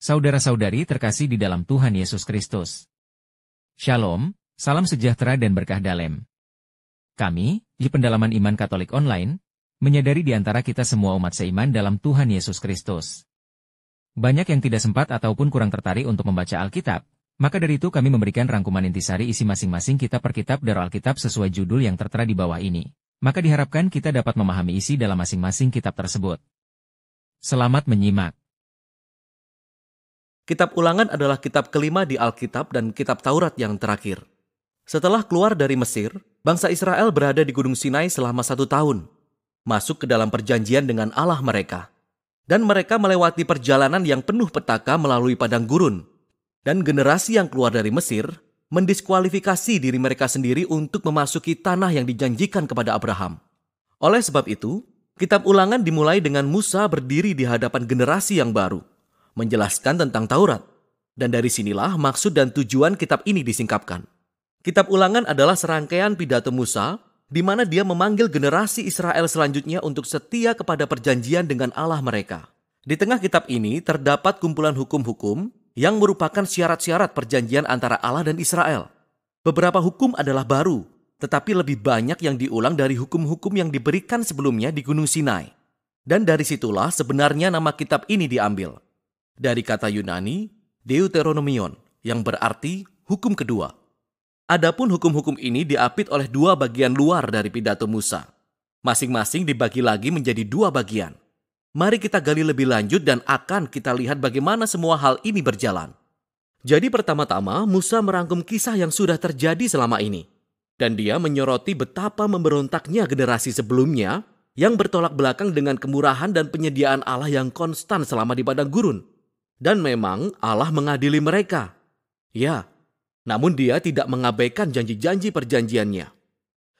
Saudara-saudari terkasih di dalam Tuhan Yesus Kristus. Shalom, salam sejahtera dan berkah dalam. Kami, di Pendalaman Iman Katolik Online, menyadari di antara kita semua umat seiman dalam Tuhan Yesus Kristus. Banyak yang tidak sempat ataupun kurang tertarik untuk membaca Alkitab, maka dari itu kami memberikan rangkuman intisari isi masing-masing kitab per kitab dari Alkitab sesuai judul yang tertera di bawah ini. Maka diharapkan kita dapat memahami isi dalam masing-masing kitab tersebut. Selamat menyimak. Kitab Ulangan adalah kitab kelima di Alkitab dan kitab Taurat yang terakhir. Setelah keluar dari Mesir, bangsa Israel berada di Gunung Sinai selama 1 tahun, masuk ke dalam perjanjian dengan Allah mereka. Dan mereka melewati perjalanan yang penuh petaka melalui padang gurun. Dan generasi yang keluar dari Mesir mendiskualifikasi diri mereka sendiri untuk memasuki tanah yang dijanjikan kepada Abraham. Oleh sebab itu, kitab Ulangan dimulai dengan Musa berdiri di hadapan generasi yang baru, menjelaskan tentang Taurat. Dan dari sinilah maksud dan tujuan kitab ini disingkapkan. Kitab Ulangan adalah serangkaian pidato Musa, di mana dia memanggil generasi Israel selanjutnya untuk setia kepada perjanjian dengan Allah mereka. Di tengah kitab ini terdapat kumpulan hukum-hukum yang merupakan syarat-syarat perjanjian antara Allah dan Israel. Beberapa hukum adalah baru, tetapi lebih banyak yang diulang dari hukum-hukum yang diberikan sebelumnya di Gunung Sinai. Dan dari situlah sebenarnya nama kitab ini diambil. Dari kata Yunani, Deuteronomion, yang berarti hukum kedua. Adapun hukum-hukum ini diapit oleh 2 bagian luar dari pidato Musa. Masing-masing dibagi lagi menjadi 2 bagian. Mari kita gali lebih lanjut dan akan kita lihat bagaimana semua hal ini berjalan. Jadi pertama-tama Musa merangkum kisah yang sudah terjadi selama ini. Dan dia menyoroti betapa memberontaknya generasi sebelumnya yang bertolak belakang dengan kemurahan dan penyediaan Allah yang konstan selama di padang gurun. Dan memang Allah mengadili mereka. Ya, namun dia tidak mengabaikan janji-janji perjanjiannya.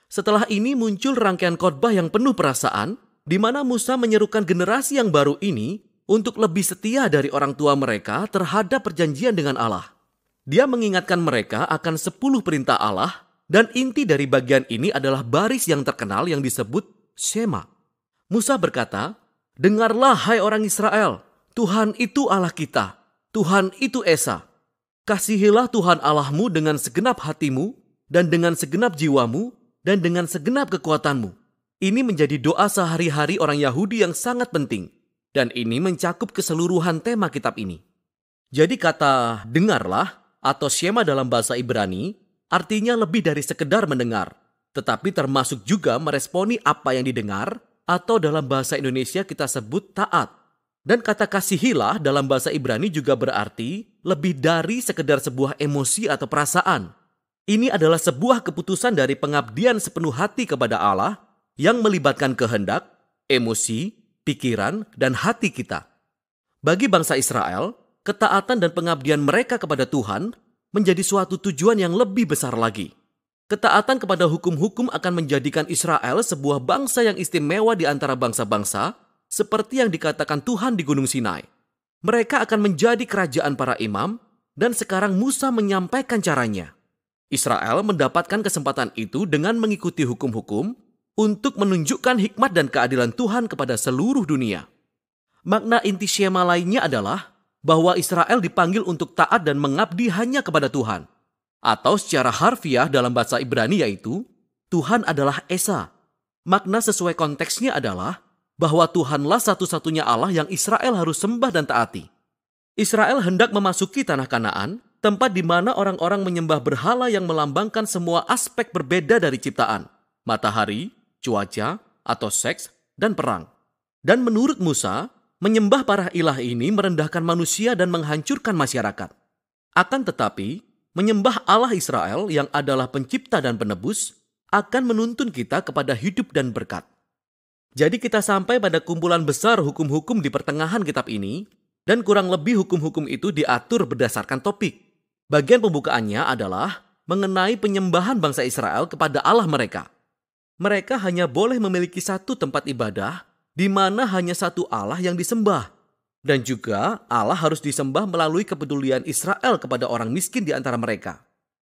Setelah ini muncul rangkaian khotbah yang penuh perasaan, di mana Musa menyerukan generasi yang baru ini untuk lebih setia dari orang tua mereka terhadap perjanjian dengan Allah. Dia mengingatkan mereka akan 10 perintah Allah, dan inti dari bagian ini adalah baris yang terkenal yang disebut Shema. Musa berkata, "Dengarlah hai orang Israel, Tuhan itu Allah kita, Tuhan itu Esa. Kasihilah Tuhan Allahmu dengan segenap hatimu, dan dengan segenap jiwamu, dan dengan segenap kekuatanmu." Ini menjadi doa sehari-hari orang Yahudi yang sangat penting. Dan ini mencakup keseluruhan tema kitab ini. Jadi kata dengarlah atau Shema dalam bahasa Ibrani artinya lebih dari sekedar mendengar. Tetapi termasuk juga meresponi apa yang didengar atau dalam bahasa Indonesia kita sebut taat. Dan kata kasihilah dalam bahasa Ibrani juga berarti lebih dari sekedar sebuah emosi atau perasaan. Ini adalah sebuah keputusan dari pengabdian sepenuh hati kepada Allah yang melibatkan kehendak, emosi, pikiran, dan hati kita. Bagi bangsa Israel, ketaatan dan pengabdian mereka kepada Tuhan menjadi suatu tujuan yang lebih besar lagi. Ketaatan kepada hukum-hukum akan menjadikan Israel sebuah bangsa yang istimewa di antara bangsa-bangsa, seperti yang dikatakan Tuhan di Gunung Sinai. Mereka akan menjadi kerajaan para imam, dan sekarang Musa menyampaikan caranya. Israel mendapatkan kesempatan itu dengan mengikuti hukum-hukum, untuk menunjukkan hikmat dan keadilan Tuhan kepada seluruh dunia. Makna inti Shema lainnya adalah bahwa Israel dipanggil untuk taat dan mengabdi hanya kepada Tuhan. Atau secara harfiah dalam bahasa Ibrani yaitu, Tuhan adalah Esa. Makna sesuai konteksnya adalah bahwa Tuhanlah satu-satunya Allah yang Israel harus sembah dan taati. Israel hendak memasuki tanah Kanaan, tempat di mana orang-orang menyembah berhala yang melambangkan semua aspek berbeda dari ciptaan. Matahari, cuaca, atau seks, dan perang. Dan menurut Musa, menyembah para ilah ini merendahkan manusia dan menghancurkan masyarakat. Akan tetapi, menyembah Allah Israel yang adalah pencipta dan penebus akan menuntun kita kepada hidup dan berkat. Jadi kita sampai pada kumpulan besar hukum-hukum di pertengahan kitab ini, dan kurang lebih hukum-hukum itu diatur berdasarkan topik. Bagian pembukaannya adalah mengenai penyembahan bangsa Israel kepada Allah mereka. Mereka hanya boleh memiliki satu tempat ibadah, di mana hanya satu Allah yang disembah. Dan juga Allah harus disembah melalui kepedulian Israel kepada orang miskin di antara mereka.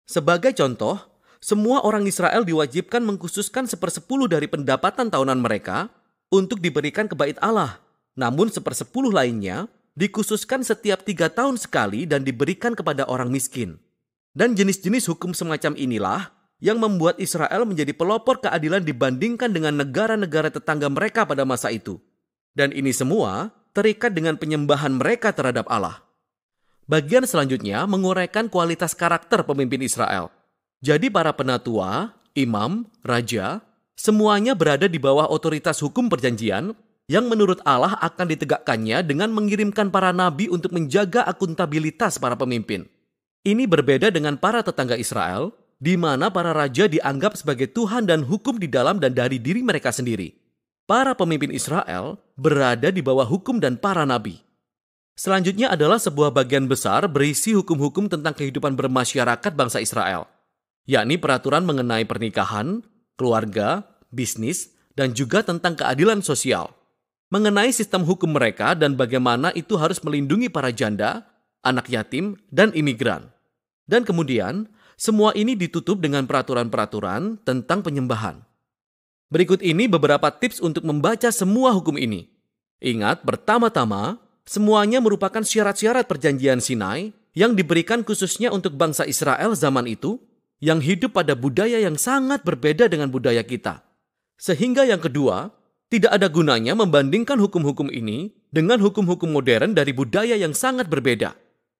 Sebagai contoh, semua orang Israel diwajibkan mengkhususkan 1/10 dari pendapatan tahunan mereka untuk diberikan ke bait Allah. Namun 1/10 lainnya dikhususkan setiap 3 tahun sekali dan diberikan kepada orang miskin. Dan jenis-jenis hukum semacam inilah yang membuat Israel menjadi pelopor keadilan dibandingkan dengan negara-negara tetangga mereka pada masa itu. Dan ini semua terikat dengan penyembahan mereka terhadap Allah. Bagian selanjutnya menguraikan kualitas karakter pemimpin Israel. Jadi para penatua, imam, raja, semuanya berada di bawah otoritas hukum perjanjian yang menurut Allah akan ditegakkannya dengan mengirimkan para nabi untuk menjaga akuntabilitas para pemimpin. Ini berbeda dengan para tetangga Israel, di mana para raja dianggap sebagai Tuhan dan hukum di dalam dan dari diri mereka sendiri. Para pemimpin Israel berada di bawah hukum dan para nabi. Selanjutnya adalah sebuah bagian besar berisi hukum-hukum tentang kehidupan bermasyarakat bangsa Israel, yakni peraturan mengenai pernikahan, keluarga, bisnis, dan juga tentang keadilan sosial. Mengenai sistem hukum mereka dan bagaimana itu harus melindungi para janda, anak yatim, dan imigran. Dan kemudian, semua ini ditutup dengan peraturan-peraturan tentang penyembahan. Berikut ini beberapa tips untuk membaca semua hukum ini. Ingat, pertama-tama, semuanya merupakan syarat-syarat perjanjian Sinai yang diberikan khususnya untuk bangsa Israel zaman itu, yang hidup pada budaya yang sangat berbeda dengan budaya kita. Sehingga yang kedua, tidak ada gunanya membandingkan hukum-hukum ini dengan hukum-hukum modern dari budaya yang sangat berbeda.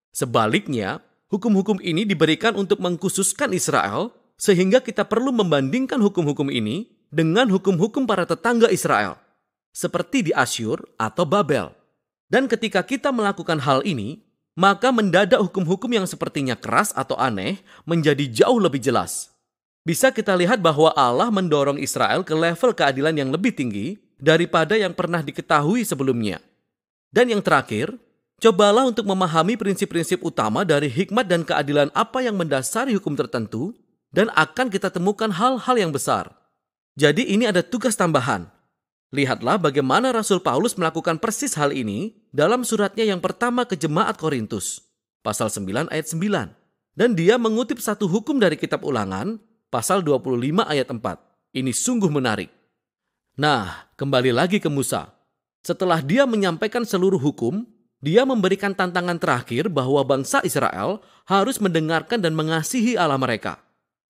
Sebaliknya, hukum-hukum ini diberikan untuk mengkhususkan Israel, sehingga kita perlu membandingkan hukum-hukum ini dengan hukum-hukum para tetangga Israel, seperti di Asyur atau Babel. Dan ketika kita melakukan hal ini, maka mendadak hukum-hukum yang sepertinya keras atau aneh menjadi jauh lebih jelas. Bisa kita lihat bahwa Allah mendorong Israel ke level keadilan yang lebih tinggi daripada yang pernah diketahui sebelumnya. Dan yang terakhir, cobalah untuk memahami prinsip-prinsip utama dari hikmat dan keadilan apa yang mendasari hukum tertentu, dan akan kita temukan hal-hal yang besar. Jadi ini ada tugas tambahan. Lihatlah bagaimana Rasul Paulus melakukan persis hal ini dalam suratnya yang pertama ke Jemaat Korintus, pasal 9 ayat 9. Dan dia mengutip satu hukum dari kitab Ulangan, pasal 25 ayat 4. Ini sungguh menarik. Nah, kembali lagi ke Musa. Setelah dia menyampaikan seluruh hukum, dia memberikan tantangan terakhir bahwa bangsa Israel harus mendengarkan dan mengasihi Allah mereka.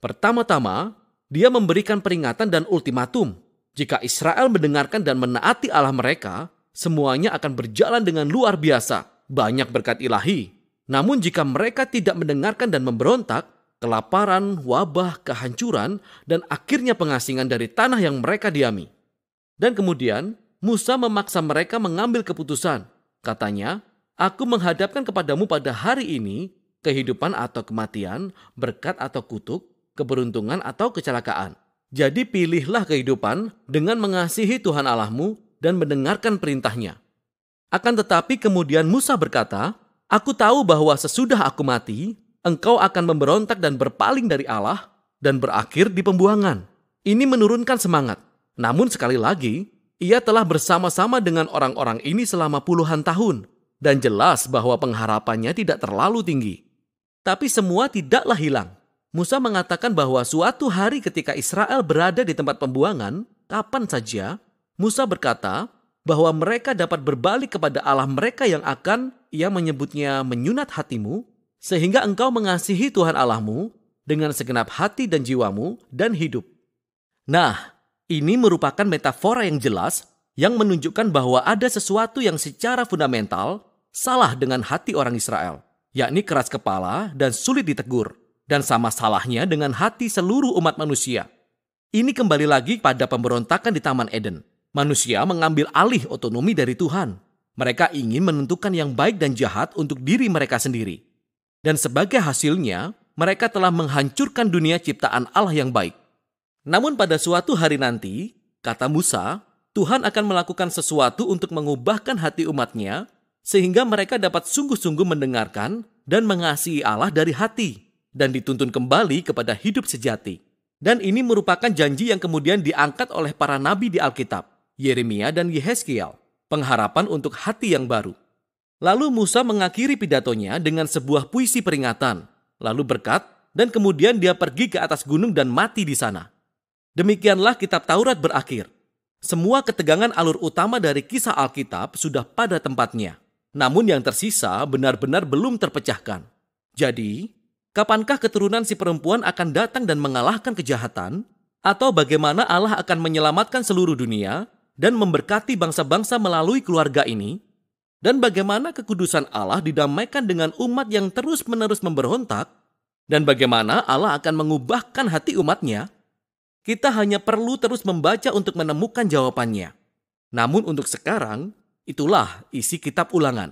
Pertama-tama, dia memberikan peringatan dan ultimatum. Jika Israel mendengarkan dan menaati Allah mereka, semuanya akan berjalan dengan luar biasa, banyak berkat ilahi. Namun jika mereka tidak mendengarkan dan memberontak, kelaparan, wabah, kehancuran, dan akhirnya pengasingan dari tanah yang mereka diami. Dan kemudian, Musa memaksa mereka mengambil keputusan. Katanya, aku menghadapkan kepadamu pada hari ini, kehidupan atau kematian, berkat atau kutuk, keberuntungan atau kecelakaan. Jadi pilihlah kehidupan dengan mengasihi Tuhan Allahmu dan mendengarkan perintahnya. Akan tetapi kemudian Musa berkata, aku tahu bahwa sesudah aku mati, engkau akan memberontak dan berpaling dari Allah dan berakhir di pembuangan. Ini menurunkan semangat. Namun sekali lagi, ia telah bersama-sama dengan orang-orang ini selama puluhan tahun. Dan jelas bahwa pengharapannya tidak terlalu tinggi. Tapi semua tidaklah hilang. Musa mengatakan bahwa suatu hari ketika Israel berada di tempat pembuangan, kapan saja, Musa berkata bahwa mereka dapat berbalik kepada Allah mereka yang akan, ia menyebutnya menyunat hatimu, sehingga engkau mengasihi Tuhan Allahmu dengan segenap hati dan jiwamu dan hidup. Nah, ini merupakan metafora yang jelas yang menunjukkan bahwa ada sesuatu yang secara fundamental salah dengan hati orang Israel, yakni keras kepala dan sulit ditegur. Dan sama salahnya dengan hati seluruh umat manusia. Ini kembali lagi pada pemberontakan di Taman Eden. Manusia mengambil alih otonomi dari Tuhan. Mereka ingin menentukan yang baik dan jahat untuk diri mereka sendiri. Dan sebagai hasilnya, mereka telah menghancurkan dunia ciptaan Allah yang baik. Namun pada suatu hari nanti, kata Musa, Tuhan akan melakukan sesuatu untuk mengubahkan hati umatnya, sehingga mereka dapat sungguh-sungguh mendengarkan dan mengasihi Allah dari hati. Dan dituntun kembali kepada hidup sejati. Dan ini merupakan janji yang kemudian diangkat oleh para nabi di Alkitab, Yeremia dan Yehezkiel, pengharapan untuk hati yang baru. Lalu Musa mengakhiri pidatonya dengan sebuah puisi peringatan, lalu berkat, dan kemudian dia pergi ke atas gunung dan mati di sana. Demikianlah kitab Taurat berakhir. Semua ketegangan alur utama dari kisah Alkitab sudah pada tempatnya. Namun yang tersisa benar-benar belum terpecahkan. Jadi, kapankah keturunan si perempuan akan datang dan mengalahkan kejahatan? Atau bagaimana Allah akan menyelamatkan seluruh dunia dan memberkati bangsa-bangsa melalui keluarga ini? Dan bagaimana kekudusan Allah didamaikan dengan umat yang terus-menerus memberontak? Dan bagaimana Allah akan mengubahkan hati umatnya? Kita hanya perlu terus membaca untuk menemukan jawabannya. Namun untuk sekarang, itulah isi kitab Ulangan.